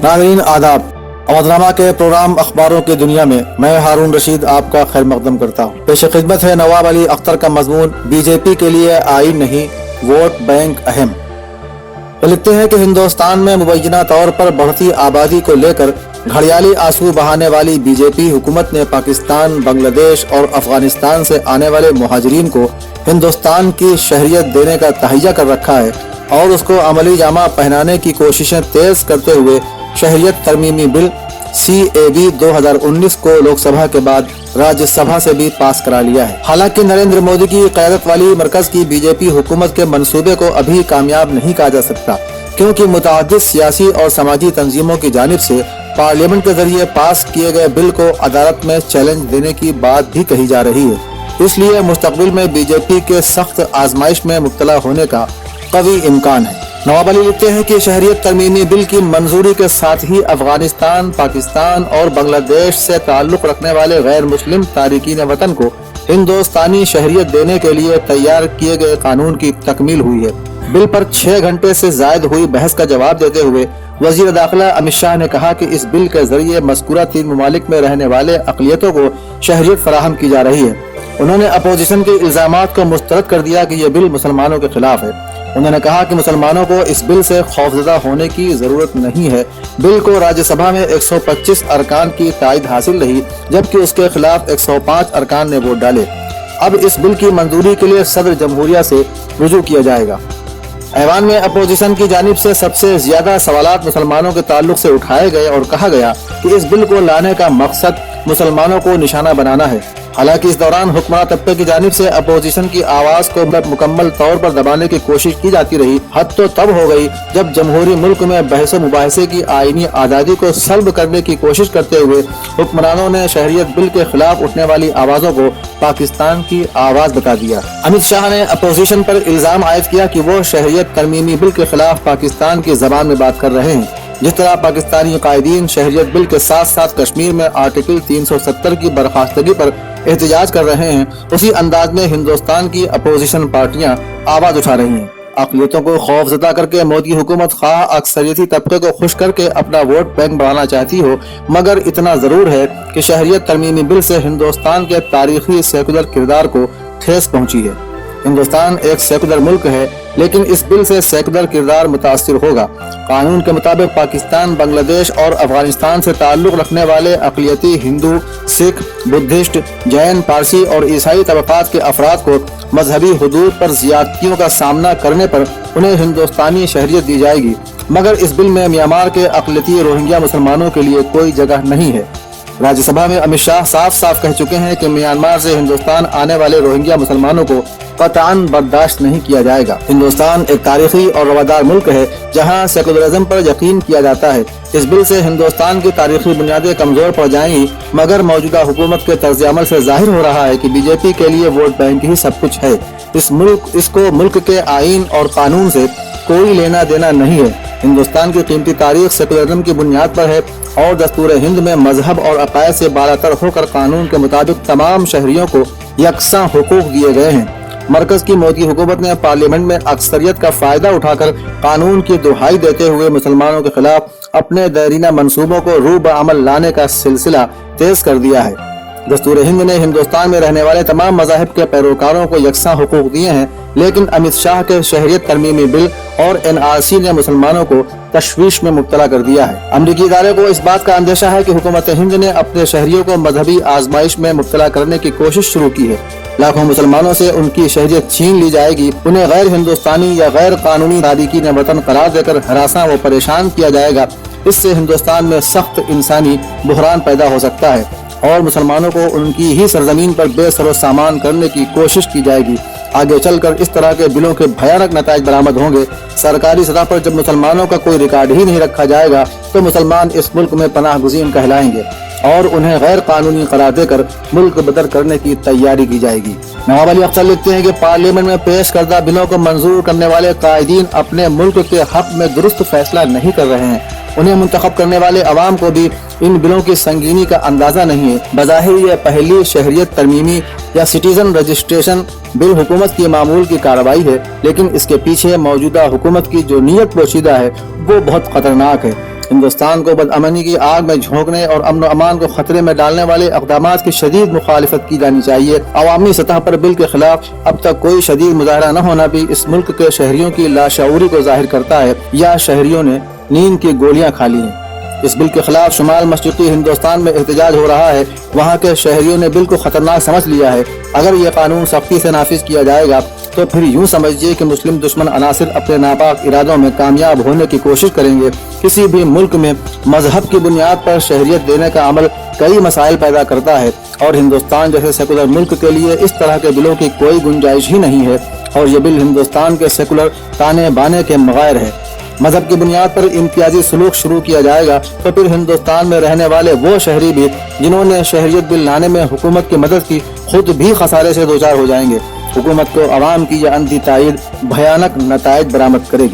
नाज़रीन आदाब। अवधनामा के प्रोग्राम अखबारों की दुनिया में मैं हारून रशीद आपका खैर मकदम करता हूँ। पेश खिदमत है नवाब अली अख्तर का मजमून, बीजेपी के लिए आइन नहीं वोट बैंक अहम। वो लिखते हैं कि हिंदुस्तान में मुबैना तौर पर बढ़ती आबादी को लेकर घड़ियाली आंसू बहाने वाली बीजेपी हुकूमत ने पाकिस्तान, बांग्लादेश और अफगानिस्तान से आने वाले मुहाजिरीन को हिंदुस्तान की शहरियत देने का तहैया कर रखा है और उसको अमली जामा पहनाने की कोशिशें तेज करते हुए शहरियत तरमीमी बिल CAB 2019 को लोकसभा के बाद राज्यसभा से भी पास करा लिया है। हालांकि नरेंद्र मोदी की क़यादत वाली मरकज की बीजेपी हुकूमत के मंसूबे को अभी कामयाब नहीं कहा जा सकता, क्योंकि मुतअद्दिद सियासी और समाजी तंजीमों की जानिब से पार्लियामेंट के जरिए पास किए गए बिल को अदालत में चैलेंज देने की बात भी कही जा रही है। इसलिए मुस्तकबिल में बीजेपी के सख्त आजमाइश में मुब्तला होने का कवी इम्कान है। नवाब अली लिखते हैं कि शहरियत तरमीमी बिल की मंजूरी के साथ ही अफगानिस्तान, पाकिस्तान और बांग्लादेश से ताल्लुक रखने वाले गैर मुस्लिम तारिकीन वतन को हिंदुस्तानी शहरियत देने के लिए तैयार किए गए कानून की तकमील हुई है। बिल पर 6 घंटे से जायद हुई बहस का जवाब देते हुए वजीर दाखिला अमित शाह ने कहा कि इस बिल के जरिए मज़कूरा 3 ममालिक में रहने वाले अक़लियतों को शहरियत फराहम की जा रही है। उन्होंने अपोजिशन के इल्जामात को मुस्तरद कर दिया कि यह बिल मुसलमानों के खिलाफ है। उन्होंने कहा कि मुसलमानों को इस बिल से खौफजदा होने की जरूरत नहीं है। बिल को राज्यसभा में 125 अरकान की तायद हासिल रही, जबकि उसके खिलाफ 105 अरकान ने वोट डाले। अब इस बिल की मंजूरी के लिए सदर जमहूरिया से रुजू किया जाएगा। ऐवान में अपोजिशन की जानिब से सबसे ज्यादा सवालात मुसलमानों के ताल्लुक से उठाए गए और कहा गया कि इस बिल को लाने का मकसद मुसलमानों को निशाना बनाना है। हालांकि इस दौरान हुक्मरान तबके की जानिब से अपोजिशन की आवाज को मुकम्मल तौर पर दबाने की कोशिश की जाती रही। हद तो तब हो गई जब जमहूरी मुल्क में बहस मुबाहिसे की आईनी आज़ादी को सल्ब करने की कोशिश करते हुए हुक्मरानों ने शहरियत बिल के खिलाफ उठने वाली आवाजों को पाकिस्तान की आवाज बता दिया। अमित शाह ने अपोजिशन पर इल्जाम आयद किया कि वो शहरियत तरमीमी बिल के खिलाफ पाकिस्तान की जबान में बात कर रहे हैं। जिस तरह पाकिस्तानी कायदीन शहरियत बिल के साथ साथ कश्मीर में आर्टिकल 370 की बर्खास्तगी पर एहतजाज कर रहे हैं, उसी अंदाज में हिंदुस्तान की अपोजिशन पार्टियां आवाज उठा रही हैं। अक़लियतों को खौफजदा करके मोदी हुकूमत ख़्वाह अक्सरियती तबके को खुश करके अपना वोट बैंक बढ़ाना चाहती हो, मगर इतना जरूर है कि शहरियत तरमीमी बिल से हिंदुस्तान के तारीखी सेकुलर किरदार को ठेस पहुंची है। हिंदुस्तान एक सेकुलर मुल्क है, लेकिन इस बिल से सेकुलर किरदार मुतासिर होगा। कानून के मुताबिक पाकिस्तान, बांग्लादेश और अफगानिस्तान से ताल्लुक रखने वाले अक़लियती हिंदू, सिख, बुद्धिस्ट, जैन, पारसी और ईसाई तबक़ात के अफराद को मजहबी हुदूद पर ज़ियादतियों का सामना करने पर उन्हें हिंदुस्तानी शहरियत दी जाएगी। मगर इस बिल में म्यांमार के अक़लियती रोहिंग्या मुसलमानों के लिए कोई जगह नहीं है। राज्यसभा में अमित शाह साफ साफ कह चुके हैं कि म्यांमार से हिंदुस्तान आने वाले रोहिंग्या मुसलमानों को कतअन बर्दाश्त नहीं किया जाएगा। हिंदुस्तान एक तारीखी और रवादार मुल्क है जहां सेकुलरिज्म पर यकीन किया जाता है। इस बिल से हिंदुस्तान की तारीखी बुनियादें कमजोर पड़ जाएंगी, मगर मौजूदा हुकूमत के तर्ज अमल से जाहिर हो रहा है कि बीजेपी के लिए वोट बैंक ही सब कुछ है। इसको मुल्क के आइन और कानून से कोई लेना देना नहीं है। हिंदुस्तान की कीमती तारीख सेकुलरिज्म की बुनियाद पर है और दस्तूर हिंद में मजहब और अकायद से बालातर होकर कानून के मुताबिक तमाम शहरियों को यकसां हुकूक दिए गए हैं। मरकज की मोदी हुकूमत ने पार्लियामेंट में अक्सरियत का फायदा उठाकर कानून की दुहाई देते हुए मुसलमानों के खिलाफ अपने दैरीना मंसूबों को रूब अमल लाने का सिलसिला तेज कर दिया है। दस्तूर हिंद ने हिंदुस्तान में रहने वाले तमाम मज़ाहिब के पैरोकारों को यकसां हुकूक दिए हैं, लेकिन अमित शाह के शहरियत तरमीमी बिल और NRC ने मुसलमानों को तशवीश में मुब्तला कर दिया है। अमरीकी इदारे को इस बात का अंदेशा है कि हुकूमत हिंद ने अपने शहरियों को मजहबी आजमाइश में मुब्तला करने की कोशिश शुरू की है। लाखों मुसलमानों से उनकी शहरियत छीन ली जाएगी, उन्हें गैर हिंदुस्तानी या गैर कानूनी तारिकीन वतन करार देकर हरासा व परेशान किया जाएगा। इससे हिंदुस्तान में सख्त इंसानी बुहरान पैदा हो सकता है और मुसलमानों को उनकी ही सरजमीन पर बेसरो सामान करने की कोशिश की जाएगी। आगे चलकर इस तरह के बिलों के भयानक नताइज बरामद होंगे। सरकारी सतह पर जब मुसलमानों का कोई रिकॉर्ड ही नहीं रखा जाएगा तो मुसलमान इस मुल्क में पनाह गुज़ीन कहलाएंगे और उन्हें गैर कानूनी करार देकर मुल्क बदर करने की तैयारी की जाएगी। नवाब अली अख्तर लिखते हैं कि पार्लियामेंट में पेश करदा बिलों को मंजूर करने वाले कायदीन अपने मुल्क के हक में दुरुस्त फैसला नहीं कर रहे हैं। उन्हें मुंतखब करने वाले अवाम को भी इन बिलों की संगीनी का अंदाजा नहीं है। बज़ाहिर यह पहली शहरियत तरमीमी या सिटीजन रजिस्ट्रेशन बिल हुकूमत की मामूल की कार्रवाई है, लेकिन इसके पीछे मौजूदा हुकूमत की जो नीयत पोशीदा है वो बहुत खतरनाक है। हिंदुस्तान को बदअमनी की आग में झोंकने और अमन अमान को खतरे में डालने वाले इक़दामात की शदीद मुखालिफत की जानी चाहिए। अवामी सतह पर बिल के खिलाफ अब तक कोई शदीद मुजाहरा न होना भी इस मुल्क के शहरियों की लाशऊरी को जाहिर करता है या शहरियों ने नींद की गोलियां खा ली हैं। इस बिल के खिलाफ शुमाल मशरिकी हिंदुस्तान में एहतजाज हो रहा है। वहाँ के शहरियों ने बिल को खतरनाक समझ लिया है। अगर ये कानून सख्ती से नाफिज किया जाएगा तो फिर यूं समझिए कि मुस्लिम दुश्मन अनासिर अपने नापाक इरादों में कामयाब होने की कोशिश करेंगे। किसी भी मुल्क में मजहब की बुनियाद पर शहरियत देने का अमल कई मसाइल पैदा करता है और हिंदुस्तान जैसे सेकुलर मुल्क के लिए इस तरह के बिलों की कोई गुंजाइश ही नहीं है और ये बिल हिंदुस्तान के सेकुलर ताने बाने के बगैर है। मजहब की बुनियाद पर इम्तियाजी सलूक शुरू किया जाएगा तो फिर हिंदुस्तान में रहने वाले वो शहरी भी जिन्होंने शहरियत बिल लाने में हुकूमत की मदद की खुद भी खसारे से दो चार हो जाएंगे। हुकूमत को अवाम की यह अंधी तायद भयानक नतायज बरामद करेगी।